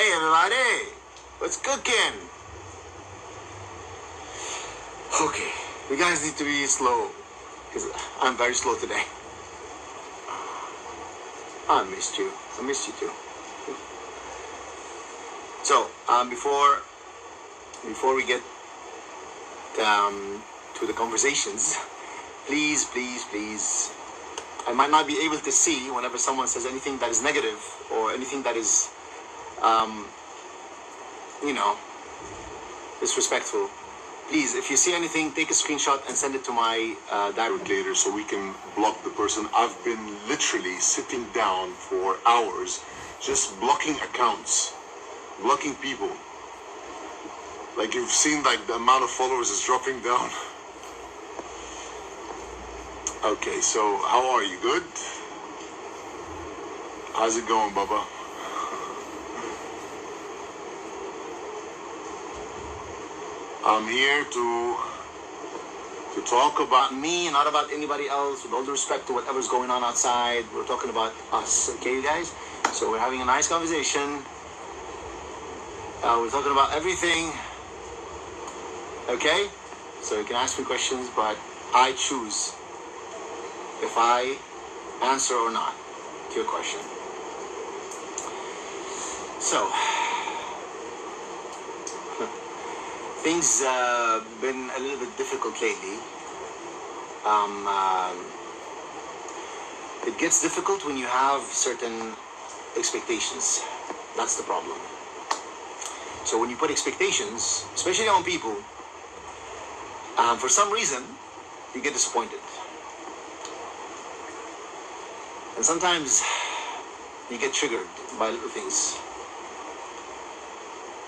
Hey everybody, what's cooking? Okay, you guys need to be slow, because I'm very slow today. I missed you. I missed you too. So, before we get to the conversations, please, I might not be able to see whenever someone says anything that is negative or anything that is, disrespectful. Please, if you see anything, take a screenshot and send it to my direct later so we can block the person. I've been literally sitting down for hours just blocking accounts, blocking people. Like, you've seen, like, the amount of followers is dropping down. Okay, so how are you? Good? How's it going, Baba? I'm here to talk about me, not about anybody else, with all due respect to whatever's going on outside. We're talking about us, okay, you guys? So we're having a nice conversation. We're talking about everything, okay? So you can ask me questions, but I choose if I answer or not to your question. So, things been a little bit difficult lately. It gets difficult when you have certain expectations. That's the problem. So when you put expectations, especially on people, for some reason, you get disappointed. And sometimes you get triggered by little things.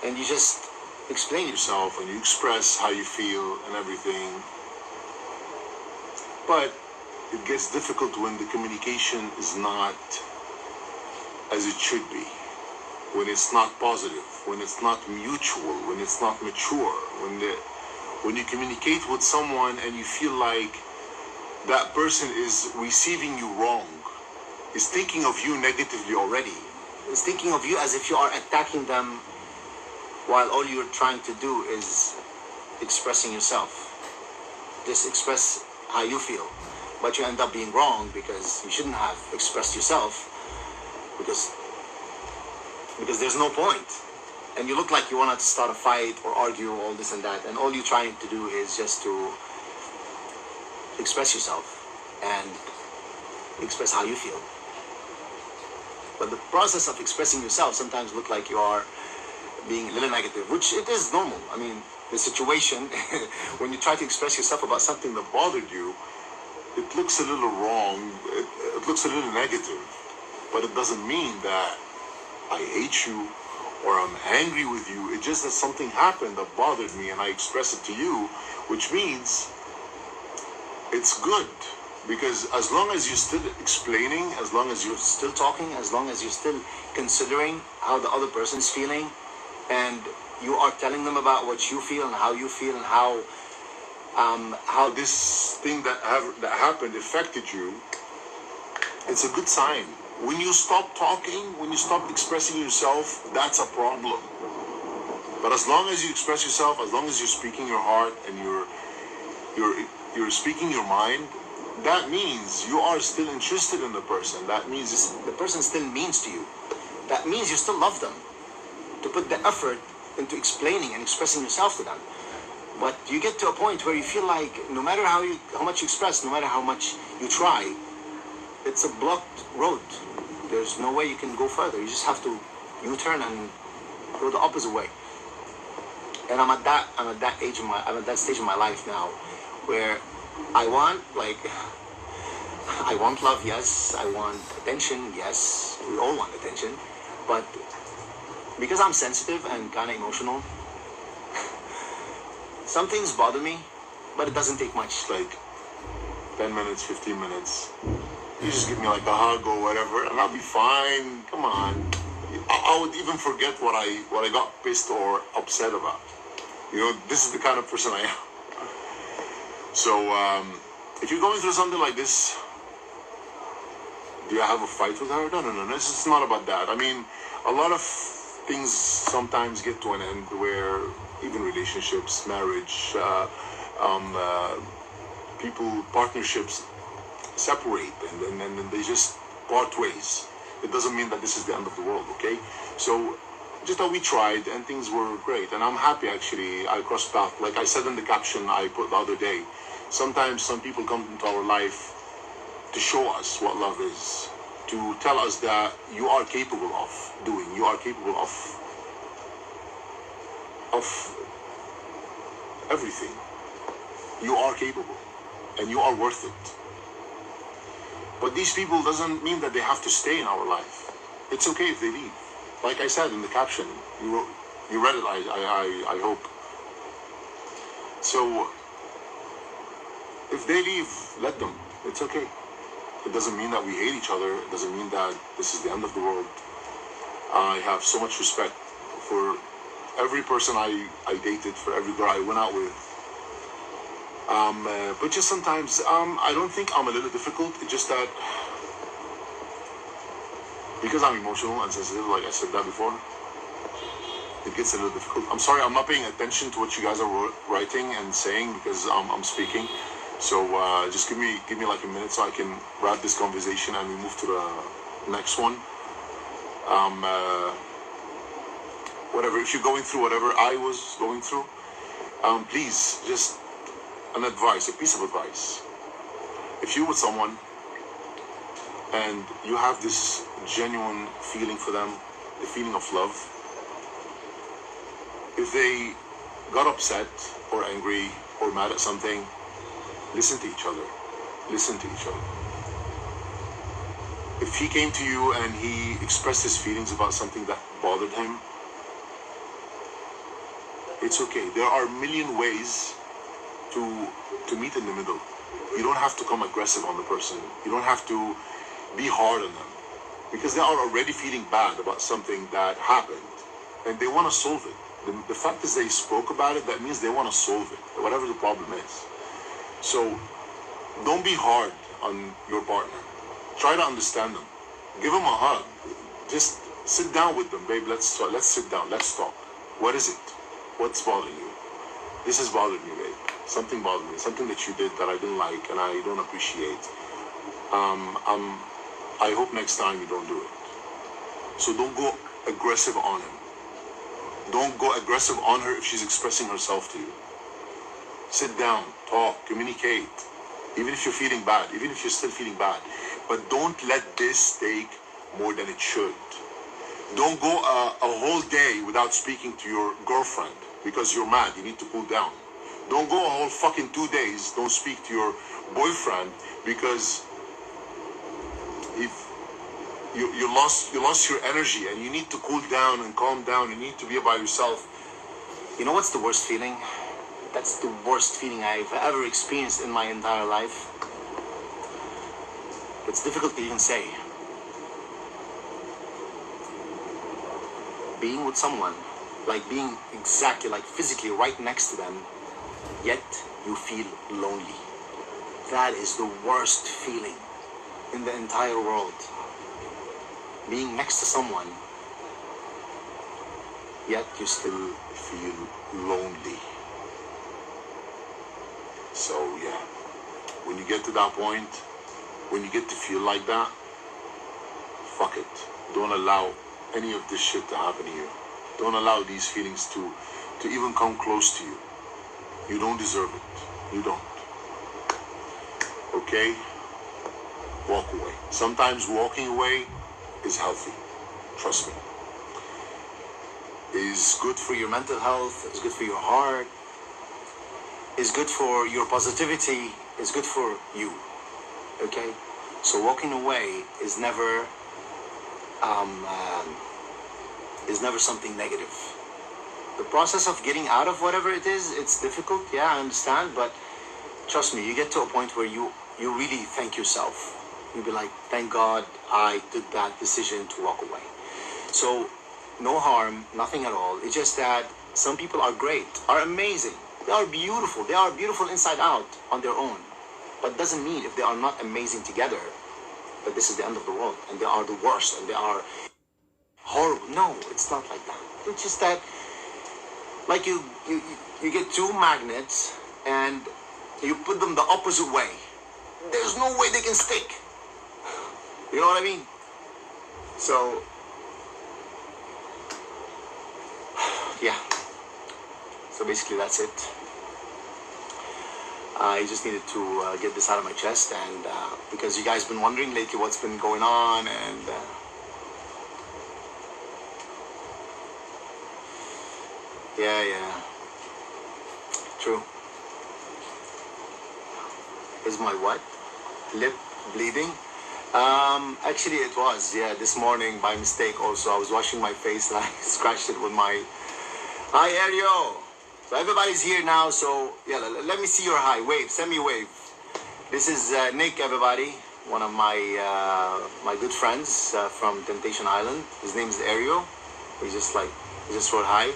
And you just explain yourself and you express how you feel and everything. But it gets difficult when the communication is not as it should be. When it's not positive, when it's not mutual, when it's not mature, when you communicate with someone and you feel like that person is receiving you wrong, is thinking of you negatively already, is thinking of you as if you are attacking them, while all you're trying to do is expressing yourself. Just express how you feel. But you end up being wrong because you shouldn't have expressed yourself, because there's no point. And you look like you want to start a fight or argue, all this and that, and all you're trying to do is just to express yourself and express how you feel. But the process of expressing yourself sometimes look like you are being a little negative, which it is normal. I mean, the situation, when you try to express yourself about something that bothered you, it looks a little wrong, it looks a little negative, but it doesn't mean that I hate you or I'm angry with you. It's just that something happened that bothered me and I express it to you, which means it's good. Because as long as you're still explaining, as long as you're still talking, as long as you're still considering how the other person is feeling, and you are telling them about what you feel and how you feel and how this thing that happened affected you, it's a good sign. When you stop talking, when you stop expressing yourself, that's a problem. But as long as you express yourself, as long as you're speaking your heart and you're speaking your mind, that means you are still interested in the person. That means the person still means to you. That means you still love them. To put the effort into explaining and expressing yourself to them. But you get to a point where you feel like no matter how much you express, no matter how much you try, it's a blocked road. There's no way you can go further. You just have to U-turn and go the opposite way. And I'm at that stage in my life now where I want love, yes. I want attention, yes. We all want attention. But because I'm sensitive and kind of emotional, some things bother me, but it doesn't take much. Like 10 minutes, 15 minutes. You just give me like a hug or whatever, and I'll be fine. Come on. I would even forget what I got pissed or upset about. You know, this is the kind of person I am. So, if you're going through something like this, do you have a fight with her? No. It's not about that. I mean, a lot of things sometimes get to an end where even relationships, marriage, people, partnerships separate and they just part ways. It doesn't mean that this is the end of the world, okay? So just that we tried and things were great, and I'm happy actually. I crossed paths, like I said in the caption I put the other day. Sometimes some people come into our life to show us what love is, to tell us that you are capable of doing, you are capable of everything. You are capable and you are worth it. But these people doesn't mean that they have to stay in our life. It's okay if they leave. Like I said in the caption, you read it, I hope. So if they leave, let them. It's okay. It doesn't mean that we hate each other. It doesn't mean that this is the end of the world. I have so much respect for every person I dated, for every girl I went out with. But just sometimes, I don't think I'm a little difficult. It's just that because I'm emotional and sensitive, like I said that before, it gets a little difficult. I'm sorry, I'm not paying attention to what you guys are writing and saying because I'm speaking. So just give me like a minute so I can wrap this conversation and we move to the next one. Whatever, if you're going through whatever I was going through, please, just an advice, a piece of advice. If you're with someone and you have this genuine feeling for them, the feeling of love, if they got upset or angry or mad at something, listen to each other. Listen to each other. If he came to you and he expressed his feelings about something that bothered him, it's okay. There are a million ways to meet in the middle. You don't have to come aggressive on the person. You don't have to be hard on them because they are already feeling bad about something that happened and they want to solve it. The fact is they spoke about it, that means they want to solve it, whatever the problem is. So don't be hard on your partner. Try to understand them. Give them a hug. Just sit down with them, babe. Let's sit down. Let's talk. What is it? What's bothering you? This is bothering me, babe. Something bothered me. Something that you did that I didn't like and I don't appreciate. I hope next time you don't do it. So don't go aggressive on him. Don't go aggressive on her if she's expressing herself to you. Sit down, talk, communicate. Even if you're feeling bad, even if you're still feeling bad. But don't let this take more than it should. Don't go a whole day without speaking to your girlfriend because you're mad. You need to cool down. Don't go a whole fucking 2 days. Don't speak to your boyfriend because if you lost your energy and you need to cool down and calm down. You need to be by yourself. You know what's the worst feeling? That's the worst feeling I've ever experienced in my entire life. It's difficult to even say. Being with someone, like being exactly, like physically right next to them, yet you feel lonely. That is the worst feeling in the entire world. Being next to someone, yet you still feel lonely. So yeah, when you get to that point, when you get to feel like that, fuck it. Don't allow any of this shit to happen to you. Don't allow these feelings to even come close to you. You don't deserve it. You don't. Okay? Walk away. Sometimes walking away is healthy. Trust me. Is good for your mental health, is good for your heart, is good for your positivity, is good for you. Okay? So walking away is never something negative. The process of getting out of whatever it is, it's difficult, yeah, I understand, but trust me, you get to a point where you really thank yourself. You'll be like, thank God I took that decision to walk away. So no harm, nothing at all. It's just that some people are great, are amazing. They are beautiful. They are beautiful inside out on their own. But doesn't mean if they are not amazing together that this is the end of the world and they are the worst and they are horrible. No, it's not like that. It's just that, like you get two magnets and you put them the opposite way. There's no way they can stick. You know what I mean? So, yeah. So basically that's it. I just needed to get this out of my chest, and because you guys been wondering lately what's been going on, and yeah, true. Is my what? Lip bleeding? Actually it was, yeah, this morning by mistake also. I was washing my face and I scratched it with my... Hi, Ario! So everybody's here now, so yeah, let me see your hi. Wave, send me a wave. This is Nick, everybody. One of my my good friends from Temptation Island. His name is Ario. He just wrote hi.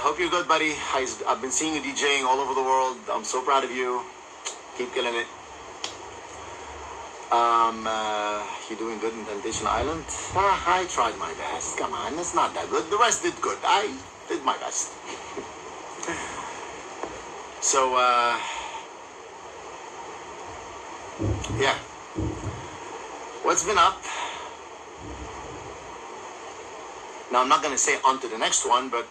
Hope you're good, buddy. I've been seeing you DJing all over the world. I'm so proud of you. Keep killing it. You doing good in Temptation Island? I tried my best. Come on, it's not that good. The rest did good. I did my best. So, yeah. What's been up? Now, I'm not going to say on to the next one, but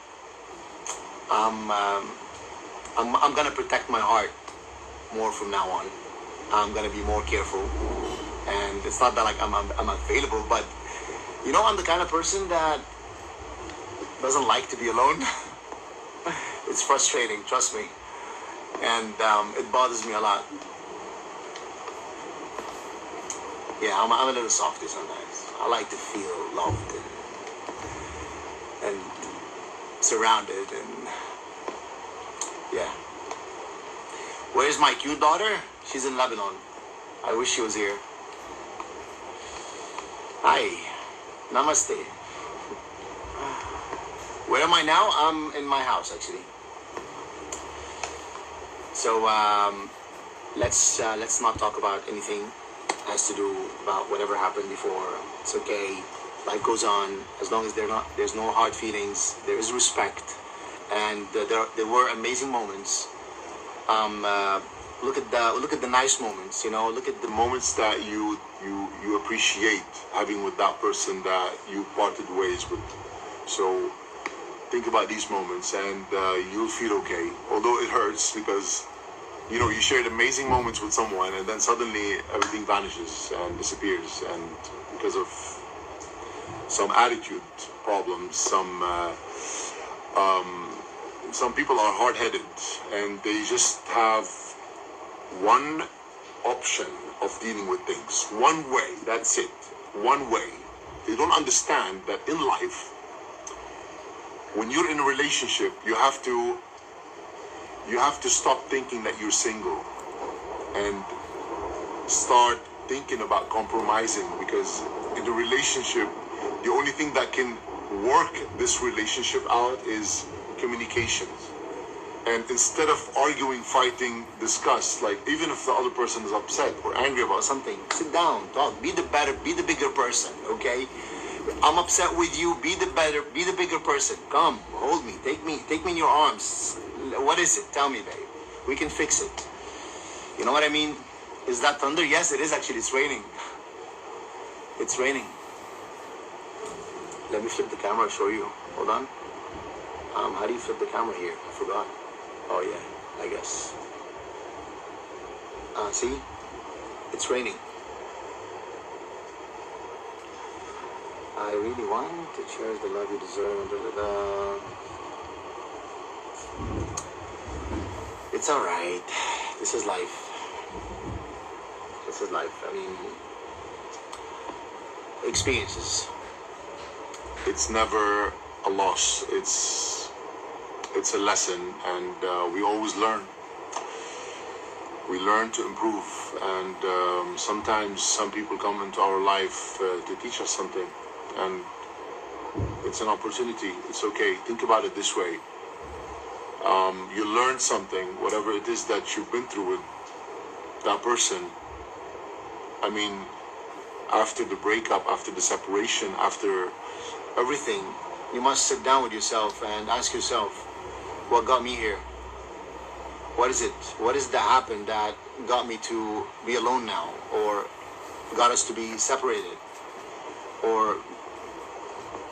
I'm going to protect my heart more from now on. I'm going to be more careful. And it's not that like I'm available, but you know, I'm the kind of person that doesn't like to be alone. It's frustrating, trust me. And it bothers me a lot. Yeah, I'm a little softy sometimes. I like to feel loved and surrounded, and yeah. Where's my cute daughter? She's in Lebanon. I wish she was here. Hi. Namaste. Where am I now? I'm in my house, actually. So let's not talk about anything has to do about whatever happened before. It's okay. Life goes on. As long as there's no hard feelings, there is respect, and there were amazing moments. Look at the nice moments. You know, look at the Moments that you appreciate having with that person that you parted ways with. So think about these moments, and you'll feel okay. Although it hurts because you know you shared amazing moments with someone, and then suddenly everything vanishes and disappears, and because of some attitude problems, some people are hard-headed, and they just have one option of dealing with things, one way. That's it, one way. They don't understand that in life, when you're in a relationship, you have to stop thinking that you're single and start thinking about compromising, because in a relationship, the only thing that can work this relationship out is communications. And instead of arguing, fighting, discuss, like even if the other person is upset or angry about something, sit down, talk, be the bigger person, okay? I'm upset with you, be the bigger person. Come, hold me, take me in your arms. What is it? Tell me, babe. We can fix it. You know what I mean? Is that thunder? Yes, it is actually. It's raining. It's raining. Let me flip the camera, show you. Hold on. How do you flip the camera here? I forgot. Oh yeah, I guess. See? It's raining. I really want to cherish the love you deserve. It's alright. This is life. This is life. I mean, experiences. it's never a loss. It's a lesson, and we always learn. We learn to improve, and sometimes some people come into our life to teach us something, and it's an opportunity. It's okay. Think about it this way. You learn something, whatever it is that you've been through with that person. I mean, after the breakup, after the separation, after everything, you must sit down with yourself and ask yourself, what got me here? What is it? What is that happened that got me to be alone now, or got us to be separated, or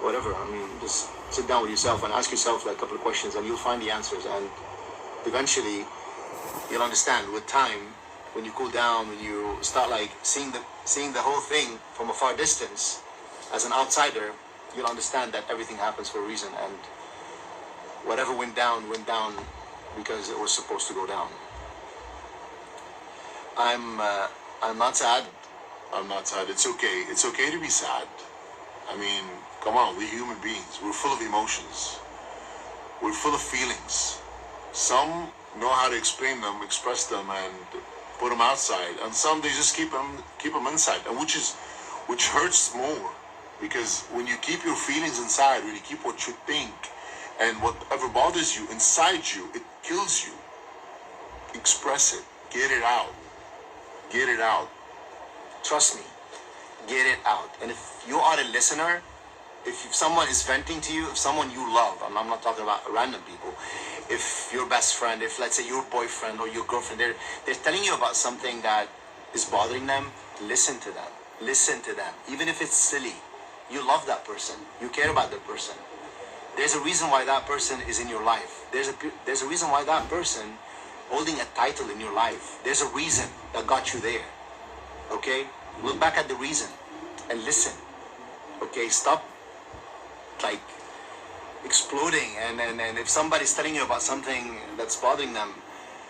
whatever? I mean, just sit down with yourself and ask yourself like a couple of questions, and you'll find the answers. And eventually, you'll understand with time. When you cool down, when you start like seeing the whole thing from a far distance, as an outsider, you'll understand that everything happens for a reason, and whatever went down because it was supposed to go down. I'm not sad. I'm not sad. It's okay. It's okay to be sad. I mean, come on, we're human beings. We're full of emotions. We're full of feelings. Some know how to explain them, express them, and put them outside, and some they just keep them inside, and which hurts more, because when you keep your feelings inside, when you keep what you think and whatever bothers you inside you, it kills you. Express it. Get it out. Get it out. Trust me, get it out. And if you are a listener, if someone is venting to you, if someone you love, I'm not talking about random people, if your best friend, if let's say your boyfriend or your girlfriend, they're telling you about something that is bothering them, listen to them. Listen to them. Even if it's silly, you love that person. You care about that person. There's a reason why that person is in your life. There's a reason why that person holding a title in your life. There's a reason that got you there. Okay? Look back at the reason and listen. Okay? Stop like exploding, and if somebody's telling you about something that's bothering them,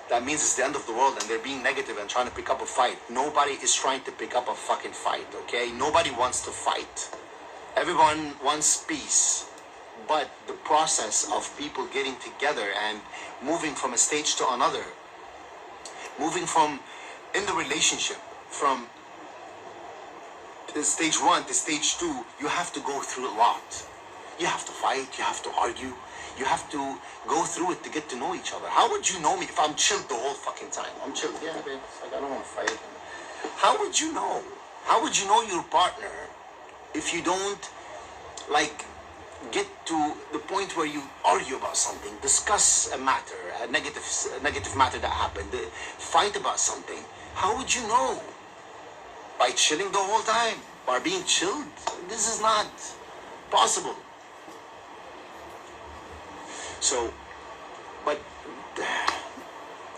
that means it's the end of the world and they're being negative and trying to pick up a fight. Nobody is trying to pick up a fucking fight, okay? Nobody wants to fight. Everyone wants peace. But the process of people getting together and moving from a stage to another, moving from, in the relationship, from stage 1 to stage 2, you have to go through a lot. You have to fight, you have to argue, you have to go through it to get to know each other. How would you know me if I'm chilled the whole fucking time? I'm chilled, yeah, babe, like I don't want to fight. How would you know? How would you know your partner if you don't, like, get to the point where you argue about something, discuss a matter, a negative matter that happened, fight about something? How would you know? By chilling the whole time, by being chilled? This is not possible. So, but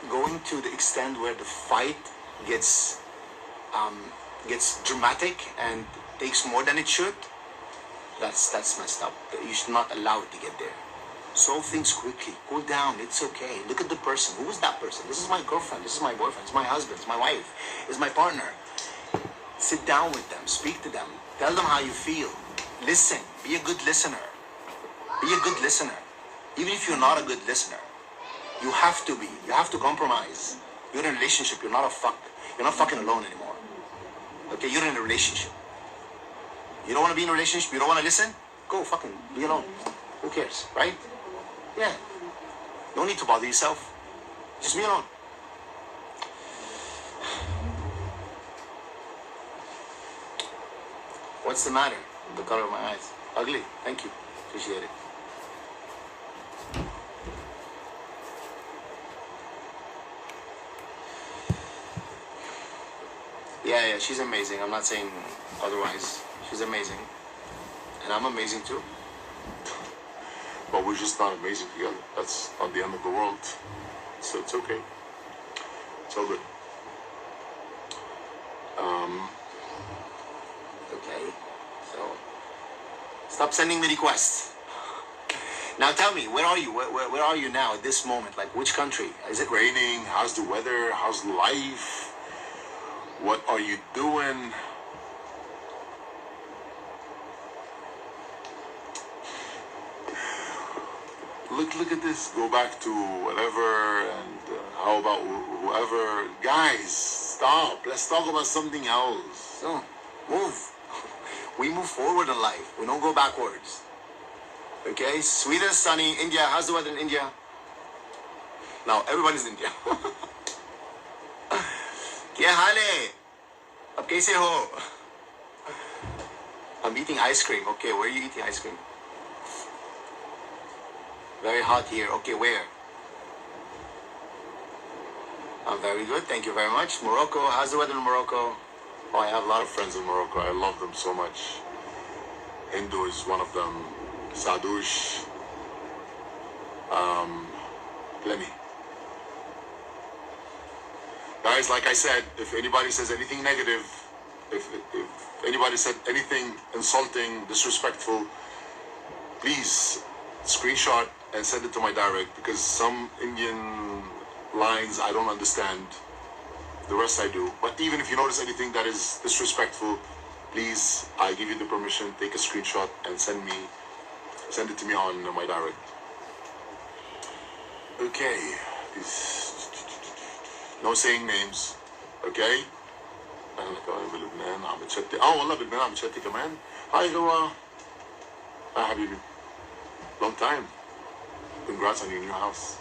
going to the extent where the fight gets dramatic and takes more than it should, that's messed up. You should not allow it to get there. Solve things quickly. Cool down. It's okay. Look at the person. Who is that person? This is my girlfriend. This is my boyfriend. It's my husband. It's my wife. It's my partner. Sit down with them. Speak to them. Tell them how you feel. Listen. Be a good listener. Be a good listener. Even if you're not a good listener, you have to be. You have to compromise. You're in a relationship. You're not fucking alone anymore. Okay? You're in a relationship. You don't want to be in a relationship? You don't want to listen? Go fucking be alone. Who cares? Right? Yeah. No need to bother yourself. Just be alone. What's the matter? The color of my eyes. Ugly. Thank you. Appreciate it. Yeah, she's amazing. I'm not saying otherwise. She's amazing. And I'm amazing too. But we're just not amazing together. That's not the end of the world. So it's okay. It's all good. Okay. So, stop sending me requests. Now tell me, where are you? Where are you now at this moment? Like, which country? Is it Raining? How's the weather? How's life? What are you doing? Look at this. Go back to whatever, and how about whoever? Guys, stop. Let's talk about something else. So, move. We move forward in life. We don't go backwards. Okay? Sweden, sunny. India, how's the weather in India? Now, everybody's in India. क्या हाल है? अब कैसे हो? I'm eating ice cream. Okay, where are you eating ice cream? Very hot here. Okay, where? I'm very good. Thank you very much. Morocco. How's the weather in Morocco? Oh, I have a lot of friends in Morocco. I love them so much. Indo is one of them. Sadouche. Plenty. Guys, like I said, if anybody says anything negative, if anybody said anything insulting, disrespectful, please screenshot and send it to my direct, because some Indian lines I don't understand. The rest I do. But even if you notice anything that is disrespectful, please, I give you the permission, take a screenshot and send it to me on my direct. Okay. No saying names. Okay? أهلا كمان بلبنان عم بتشتي. والله بلبنان عم بتشتي كمان. هاي هو. حبيبي. Long time. Congrats on your new house.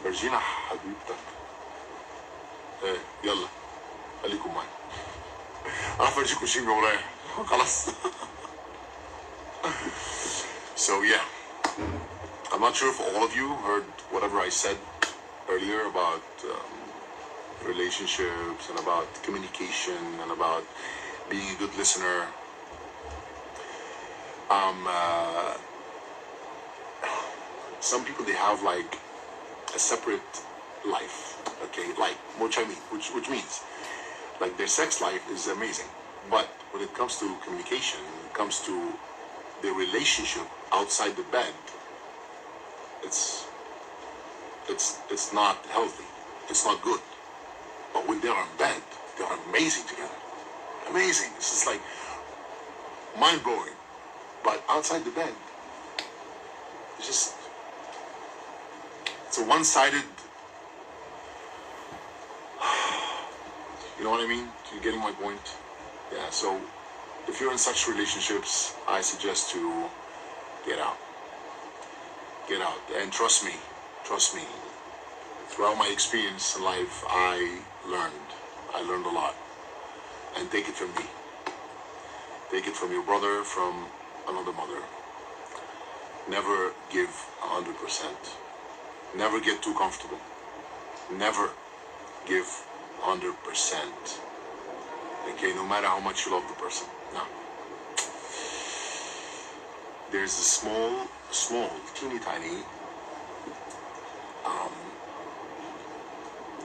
فرجينا حبيبتك. ايه يلا خليكم معي. راح افرجيكم شيء من ورايا. خلاص. So yeah. I'm not sure if all of you heard whatever I said earlier about relationships and about communication and about being a good listener. Some people, they have like a separate life, okay, like which means like their sex life is amazing, but when it comes to communication, when it comes to their relationship outside the bed, it's not healthy, it's not good. But when they're in bed, they're amazing together. Amazing. It's just like mind-blowing. But outside the bed, it's a one-sided, you know what I mean? You're getting my point? Yeah, so if you're in such relationships, I suggest to get out. Get out. And trust me, throughout my experience in life, I learned a lot. And take it from me. Take it from your brother, from another mother. Never give 100%. Never get too comfortable. Never give 100%. Okay, no matter how much you love the person. No. There's a small, teeny tiny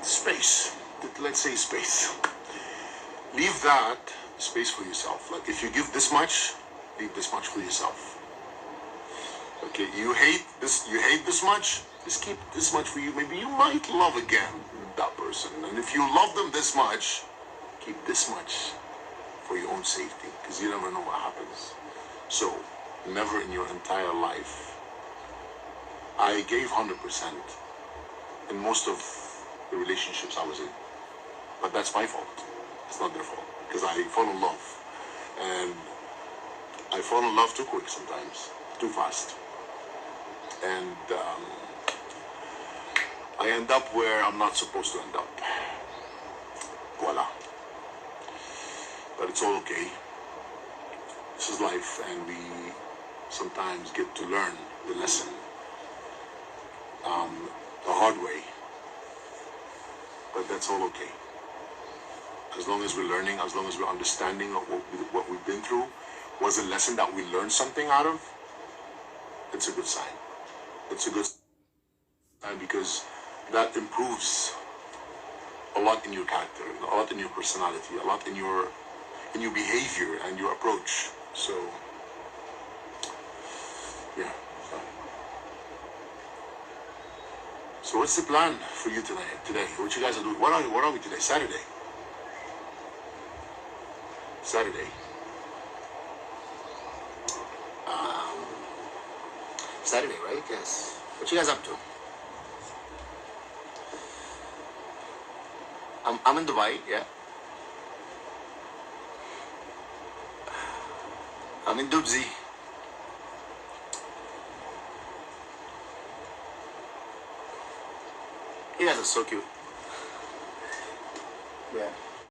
space. Let's say space. Leave that space for yourself. Like if you give this much, leave this much for yourself. Okay, you hate this much, just keep this much for you. Maybe you might love again that person. And if you love them this much, keep this much for your own safety, because you never know what happens. So, never in your entire life. I gave 100% in most of the relationships I was in. But that's my fault. It's not their fault. Because I fall in love. And I fall in love too quick sometimes. Too fast. And I end up where I'm not supposed to end up. Voila. But it's all okay. This is life, and we sometimes get to learn the lesson the hard way. But that's all okay. As long as we're learning, as long as we're understanding of what we've been through, was a lesson that we learned something out of, it's a good sign. It's a good sign, because that improves a lot in your character, a lot in your personality, a lot in your behavior and your approach. So, yeah. So what's the plan for you today? What you guys are doing? What are we today? Saturday. Saturday, right? Yes. What you guys up to? I'm in Dubai, yeah. I'm in Dubzi. You guys are so cute.